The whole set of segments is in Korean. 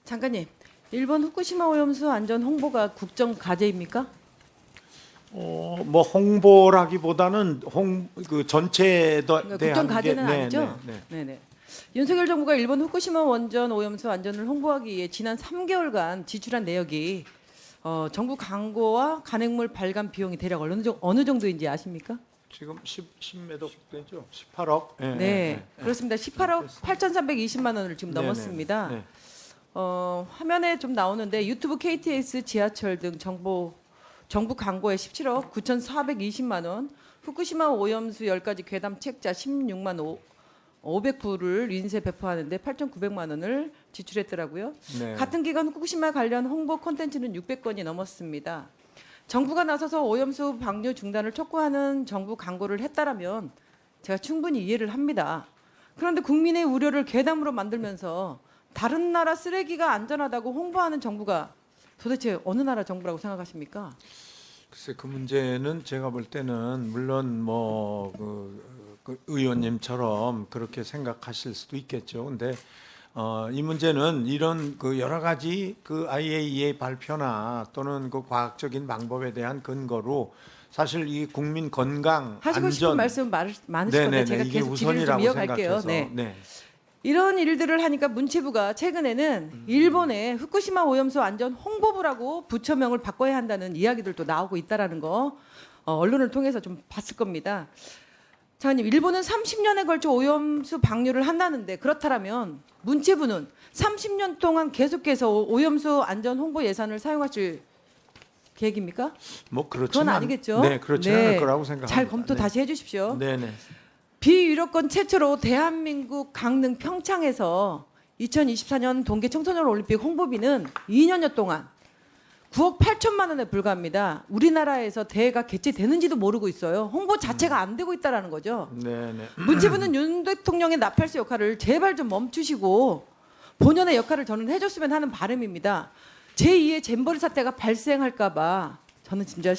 장관님, 일본 후쿠시마 오염수 안전 홍보가 국정 과제입니까? 뭐 홍보라기보다는 그 전체에 그러니까 국정 과제는 아니죠? 네. 네네. 윤석열 정부가 일본 후쿠시마 원전 오염수 안전을 홍보하기 위해 지난 3개월간 지출한 내역이 정부 광고와 간행물 발간 비용이 대략 어느 정도인지 아십니까? 지금 10몇억 되죠? 18억? 네, 그렇습니다. 18억 8,320만 원을 지금 네, 넘었습니다. 네. 화면에 좀 나오는데 유튜브 KTX, 지하철 등 정부 광고에 17억 9,420만 원, 후쿠시마 오염수 10가지 괴담 책자 16만 500부를 인쇄 배포하는데 8,900만 원을 지출했더라고요. 네. 같은 기간 후쿠시마 관련 홍보 콘텐츠는 600건이 넘었습니다. 정부가 나서서 오염수 방류 중단을 촉구하는 정부 광고를 했다라면 제가 충분히 이해를 합니다. 그런데 국민의 우려를 괴담으로 만들면서 다른 나라 쓰레기가 안전하다고 홍보하는 정부가 도대체 어느 나라 정부라고 생각하십니까? 글쎄 그 문제는 제가 볼 때는 물론 그 의원님처럼 그렇게 생각하실 수도 있겠죠. 근데 이 문제는 이런 그 여러 가지 그 IAEA 발표나 또는 그 과학적인 방법에 대한 근거로 사실 이 국민 건강 하시고 안전 싶은 말씀 많으실 건데 제가 이게 계속 질의를 좀 우선이라고 이어갈게요. 생각해서 네. 이런 일들을 하니까 문체부가 최근에는 일본의 후쿠시마 오염수 안전 홍보부라고 부처명을 바꿔야 한다는 이야기들도 나오고 있다라는 거 언론을 통해서 좀 봤을 겁니다. 장관님, 일본은 30년에 걸쳐 오염수 방류를 한다는데 그렇다면 문체부는 30년 동안 계속해서 오염수 안전 홍보 예산을 사용하실 계획입니까? 뭐 그건 아니겠죠? 네, 그렇지 않을 거라고 생각합니다. 잘 검토 네. 다시 해주십시오. 네네. 비유럽권 최초로 대한민국 강릉 평창에서 2024년 동계 청소년 올림픽 홍보비는 2년여 동안 9억 8천만 원에 불과합니다. 우리나라에서 대회가 개최되는지도 모르고 있어요. 홍보 자체가 안 되고 있다라는 거죠. 네네. 문체부는 윤 대통령의 나팔수 역할을 제발 좀 멈추시고 본연의 역할을 저는 해줬으면 하는 바람입니다. 제2의 잼버리 사태가 발생할까 봐 저는 진짜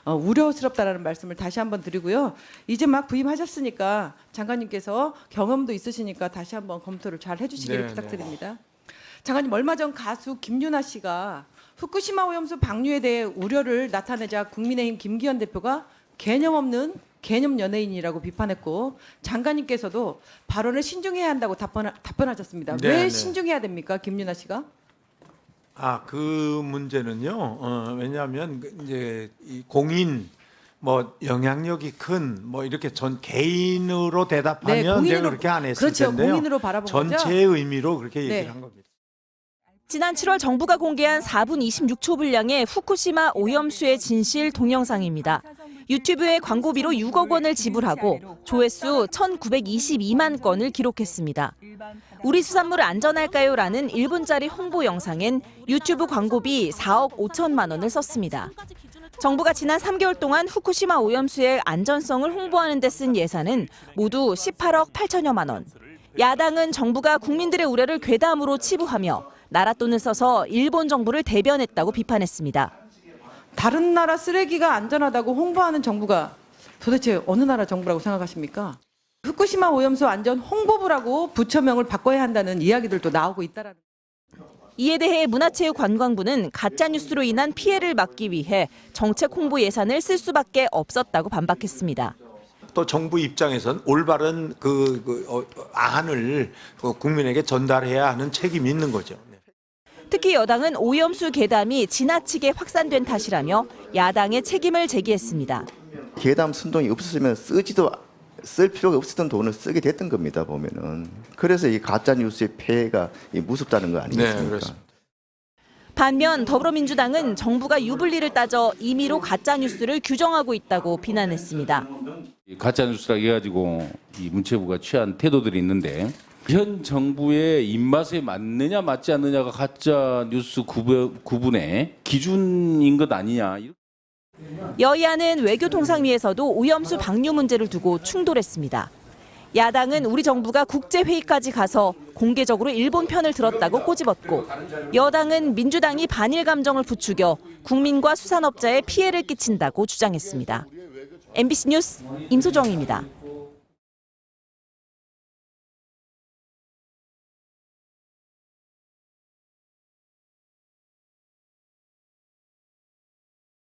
우려스럽다라는 말씀을 다시 한번 드리고요. 이제 막 부임하셨으니까 장관님께서 경험도 있으시니까 다시 한번 검토를 잘 해주시기를 네, 부탁드립니다. 장관님, 얼마 전 가수 김유나 씨가 후쿠시마 오염수 방류에 대해 우려를 나타내자 국민의힘 김기현 대표가 개념 없는 개념 연예인이라고 비판했고 장관님께서도 발언을 신중해야 한다고 답변하셨습니다. 네, 왜 네. 신중해야 됩니까, 김유나 씨가? 그 문제는요. 왜냐하면 이제 이 공인 뭐 영향력이 큰 뭐 이렇게 전 개인으로 대답하면 제가 그렇게 안 했을 그렇죠, 텐데요. 공인으로 바라본 거죠. 전체의 의미로 그렇게 네. 얘기를 한 겁니다. 지난 7월 정부가 공개한 4분 26초 분량의 후쿠시마 오염수의 진실 동영상입니다. 유튜브에 광고비로 6억 원을 지불하고 조회수 1,922만 건을 기록했습니다. 우리 수산물 안전할까요? 라는 1분짜리 홍보 영상엔 유튜브 광고비 4억 5천만 원을 썼습니다. 정부가 지난 3개월 동안 후쿠시마 오염수의 안전성을 홍보하는 데 쓴 예산은 모두 18억 8천여만 원. 야당은 정부가 국민들의 우려를 괴담으로 치부하며 나라 돈을 써서 일본 정부를 대변했다고 비판했습니다. 다른 나라 쓰레기가 안전하다고 홍보하는 정부가 도대체 어느 나라 정부라고 생각하십니까? 후쿠시마 오염수 안전 홍보부라고 부처명을 바꿔야 한다는 이야기들도 나오고 있다라는. 이에 대해 문화체육관광부는 가짜뉴스로 인한 피해를 막기 위해 정책 홍보 예산을 쓸 수밖에 없었다고 반박했습니다. 또 정부 입장에선 올바른 안을 국민에게 전달해야 하는 책임이 있는 거죠. 특히 여당은 오염수 괴담이 지나치게 확산된 탓이라며 야당의 책임을 제기했습니다. 괴담 순동이 없었으면 쓸 필요가 없었던 돈을 쓰게 됐던 겁니다, 보면은. 그래서 이 가짜 뉴스의 폐해가 무섭다는 거 아니겠습니까? 네, 그렇습니다. 반면 더불어민주당은 정부가 유불리를 따져 임의로 가짜 뉴스를 규정하고 있다고 비난했습니다. 가짜 뉴스라고 해가지고 이 문체부가 취한 태도들이 있는데 현 정부의 입맛에 맞느냐 맞지 않느냐가 가짜 뉴스 구분의 기준인 것 아니냐. 여야는 외교통상위에서도 오염수 방류 문제를 두고 충돌했습니다. 야당은 우리 정부가 국제회의까지 가서 공개적으로 일본 편을 들었다고 꼬집었고 여당은 민주당이 반일 감정을 부추겨 국민과 수산업자에 피해를 끼친다고 주장했습니다. MBC 뉴스 임소정입니다.